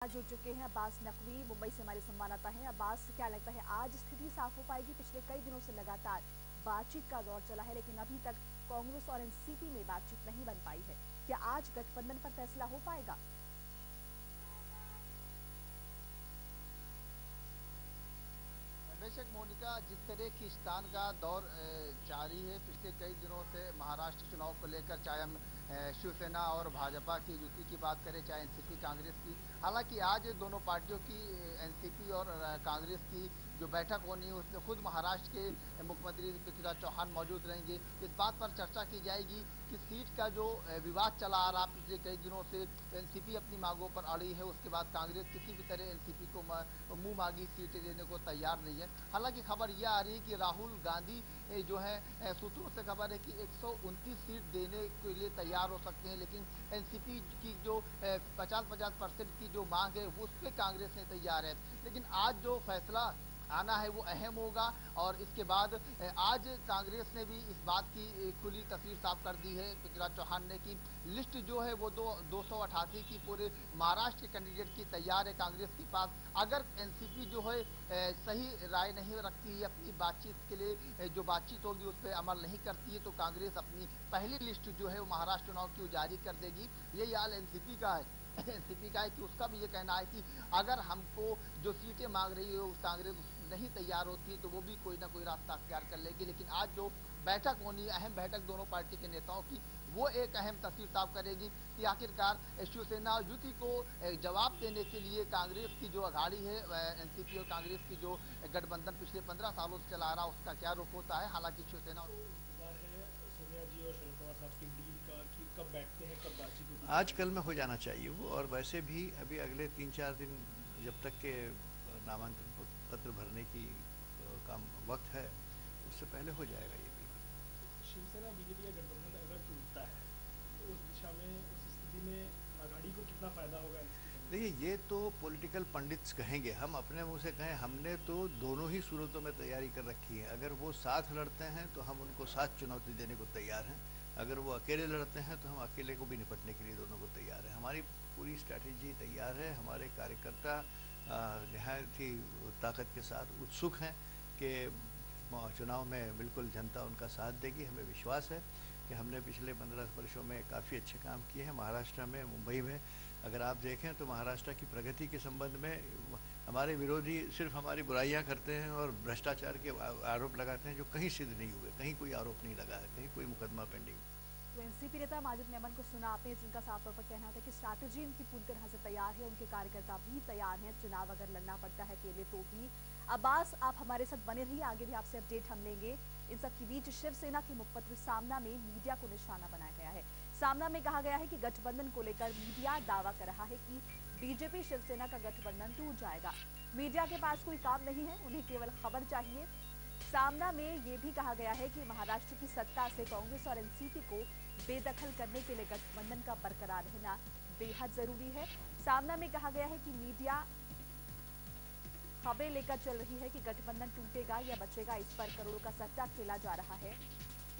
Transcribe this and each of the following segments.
जुड़ चुके हैं अब्बास नकवी, मुंबई से हमारे संवाददाता हैं। अब्बास, क्या लगता है आज स्थिति साफ हो पाएगी? पिछले कई दिनों से लगातार बातचीत का दौर चला है, लेकिन अभी तक कांग्रेस और एनसीपी में बातचीत नहीं बन पाई है। क्या आज गठबंधन पर फैसला हो पाएगा? बेशक मोनिका, जिस तरह खींचतान का दौर जारी है पिछले कई दिनों से महाराष्ट्र चुनाव को लेकर, चाहे हम शिवसेना और भाजपा की युति की बात करें, चाहे एनसीपी कांग्रेस की। हालांकि आज दोनों पार्टियों की, एनसीपी और कांग्रेस की जो बैठक होनी है उसमें खुद महाराष्ट्र के मुख्यमंत्री पृथ्वीराज चौहान मौजूद रहेंगे। इस बात पर चर्चा की जाएगी कि सीट का जो विवाद चला आ रहा पिछले कई दिनों से, एनसीपी अपनी मांगों पर अड़ी है, उसके बाद कांग्रेस किसी भी तरह एनसीपी को मुंह मांगी सीटें देने को तैयार नहीं है। हालांकि खबर यह आ रही है कि राहुल गांधी जो है, सूत्रों से खबर है कि 129 सीट देने के लिए तैयार हो सकते हैं, लेकिन एनसीपी की जो 50-50% की जो मांग है उस पर कांग्रेस ने तैयार है। लेकिन आज जो फैसला आना है वो अहम होगा। और इसके बाद आज कांग्रेस ने भी इस बात की खुली तस्वीर साफ कर दी है पृथ्वीराज चौहान ने, कि लिस्ट जो है वो 288 की पूरे महाराष्ट्र के कैंडिडेट की तैयार है कांग्रेस के पास। अगर एनसीपी जो है सही राय नहीं रखती है, अपनी बातचीत के लिए जो बातचीत होगी उस पर अमल नहीं करती है, तो कांग्रेस अपनी पहली लिस्ट जो है वो महाराष्ट्र चुनाव की जारी कर देगी। यही हाल एनसीपी का है। एनसीपी का है कि उसका भी ये कहना है कि अगर हमको जो सीटें मांग रही है उस कांग्रेस नहीं तैयार होती तो वो भी कोई ना कोई रास्ता अख्तियार कर लेगी। लेकिन आज जो बैठक होनी है, अहम बैठक दोनों पार्टी के नेताओं की, वो एक अहम तस्वीर साफ करेगी कि आखिरकार शिवसेना युति को जवाब देने के लिए कांग्रेस की जो अघाड़ी है, एनसीपी और कांग्रेस की जो गठबंधन पिछले 15 सालों से चला आ रहा, उसका क्या रुख होता है। हालांकि शिवसेना सोनिया जी और शरद पवार साहब की डील का कि कब बैठते हैं, कब बातचीत होगी? आज कल में हो जाना चाहिए वो। और वैसे भी अभी अगले 3-4 दिन जब तक के नामांकन पत्र भरने की काम वक्त है, उससे पहले हो जाएगा ये बिल्कुल। शिवसेना बीजेपी का गठबंधन अगर टूटता है तो उस दिशा में, उस स्थिति में अघाड़ी को कितना फायदा होगा? देखिए, ये तो पॉलिटिकल पंडित्स कहेंगे, हम अपने मुंह से कहें हमने तो दोनों ही सूरतों में तैयारी कर रखी है। अगर वो साथ लड़ते हैं तो हम उनको साथ चुनौती देने को तैयार हैं, अगर वो अकेले लड़ते हैं तो हम अकेले को भी निपटने के लिए दोनों को तैयार है। हमारी पूरी स्ट्रैटेजी तैयार है। हमारे कार्यकर्ता नहायत ही ताकत के साथ उत्सुक हैं कि चुनाव में बिल्कुल जनता उनका साथ देगी। हमें विश्वास है कि हमने पिछले 15 वर्षों में काफ़ी अच्छे काम किए हैं महाराष्ट्र में, मुंबई में। अगर आप देखें तो महाराष्ट्र की प्रगति के संबंध में हमारे विरोधी सिर्फ हमारी बुराइयां करते हैं और भ्रष्टाचार के आरोप लगाते हैं, जो कहीं सिद्ध नहीं हुए। कहीं कोई आरोप नहीं लगा है, कहीं कोई मुकदमा पेंडिंग। तो एनसीपी नेता माजिद मेमन को सुना आपने, जिनका साफ तौर पर कहना था कि स्ट्रैटेजी उनकी पूरी तरह से तैयार है, उनके कार्यकर्ता भी तैयार हैं, चुनाव अगर लड़ना पड़ता है अकेले तो भी। अब्बास, आप हमारे साथ बने रहिए, आगे भी आपसे अपडेट हम लेंगे। इन सब के बीच शिवसेना के मुखपत्र सामना में मीडिया को निशाना बनाया गया है। सामना में कहा गया है कि गठबंधन को लेकर मीडिया दावा कर रहा है कि बीजेपी शिवसेना का गठबंधन टूट जाएगा। मीडिया के पास कोई काम नहीं है, उन्हें केवल खबर चाहिए। सामना में ये भी कहा गया है कि महाराष्ट्र की सत्ता से कांग्रेस और एनसीपी को बेदखल करने के लिए गठबंधन का बरकरार रहना बेहद जरूरी है। सामना में कहा गया है कि मीडिया खबरें लेकर चल रही है कि गठबंधन टूटेगा या बचेगा, इस पर करोड़ों का सट्टा खेला जा रहा है,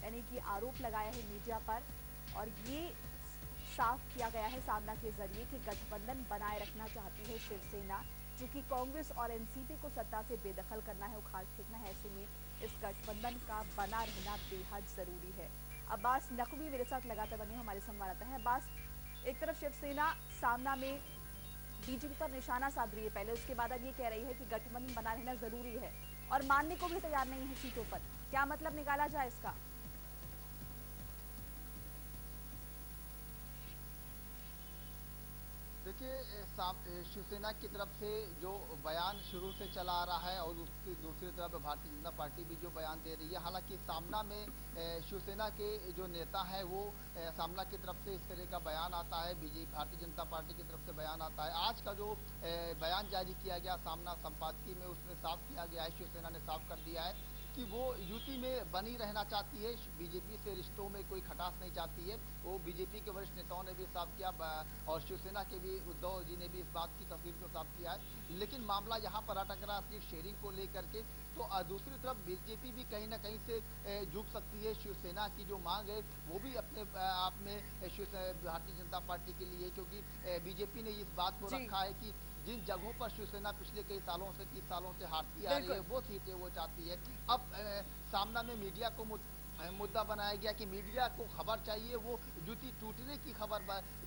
यानी कि आरोप लगाया है मीडिया पर। और ये साफ किया गया है सामना के जरिए कि गठबंधन बनाए रखना चाहती है शिवसेना, चूंकि कांग्रेस और एनसीपी को सत्ता से बेदखल करना है, उखाड़ फेंकना है। ऐसे में इस गठबंधन का बना रहना बेहद जरूरी है। अब्बास नकवी मेरे साथ लगातार बने हमारे संवाददाता हैं। अब्बास, एक तरफ शिवसेना सामना में बीजेपी पर निशाना साध रही है पहले, उसके बाद अब ये कह रही है कि गठबंधन बना रहना जरूरी है और मानने को भी तैयार नहीं है सीटों पर। क्या मतलब निकाला जाए इसका? देखिए, शिवसेना की तरफ से जो बयान शुरू से चला आ रहा है और उसकी दूसरी तरफ भारतीय जनता पार्टी भी जो बयान दे रही है। हालांकि सामना में शिवसेना के जो नेता है वो सामना की तरफ से इस तरह का बयान आता है, बीजेपी भारतीय जनता पार्टी की तरफ से बयान आता है। आज का जो बयान जारी किया गया सामना संपादकीय में, उसमें साफ किया गया है, शिवसेना ने साफ कर दिया है कि वो युति में बनी रहना चाहती है, बीजेपी से रिश्तों में कोई खटास नहीं चाहती है। वो बीजेपी के वरिष्ठ नेताओं ने भी साफ किया और शिवसेना के भी उद्धव जी ने भी इस बात की तस्वीर को साफ किया है। लेकिन मामला यहाँ पर अटक रहा सीट शेयरिंग को लेकर के। तो दूसरी तरफ बीजेपी भी कहीं ना कहीं से झुक सकती है। शिवसेना की जो मांग है वो भी अपने आप में भारतीय जनता पार्टी के लिए, क्योंकि बीजेपी ने इस बात को रखा है कि जिन जगहों पर शिवसेना पिछले कई सालों से 30 सालों से हारती आ रही है वो सीटें वो चाहती है। अब सामना में मीडिया को मुद्दा बनाया गया कि मीडिया को खबर चाहिए, वो जुती टूटने की खबर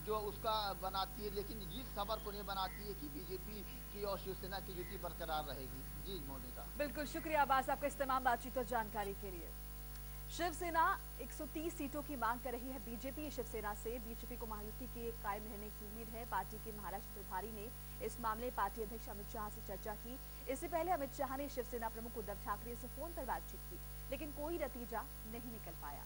जो उसका बनाती है, लेकिन जिस खबर को नहीं बनाती है कि बीजेपी की और शिवसेना की जुती बरकरार रहेगी। जी मोनिका। बिल्कुल शुक्रिया अब्बास आपका इस तमाम बातचीत और जानकारी के लिए। शिवसेना 130 सीटों की मांग कर रही है बीजेपी शिवसेना से। बीजेपी को महायुति के कायम रहने की उम्मीद है। पार्टी के महाराष्ट्र प्रभारी ने इस मामले पार्टी अध्यक्ष अमित शाह से चर्चा की। इससे पहले अमित शाह ने शिवसेना प्रमुख उद्धव ठाकरे से फोन पर बातचीत की, लेकिन कोई नतीजा नहीं निकल पाया।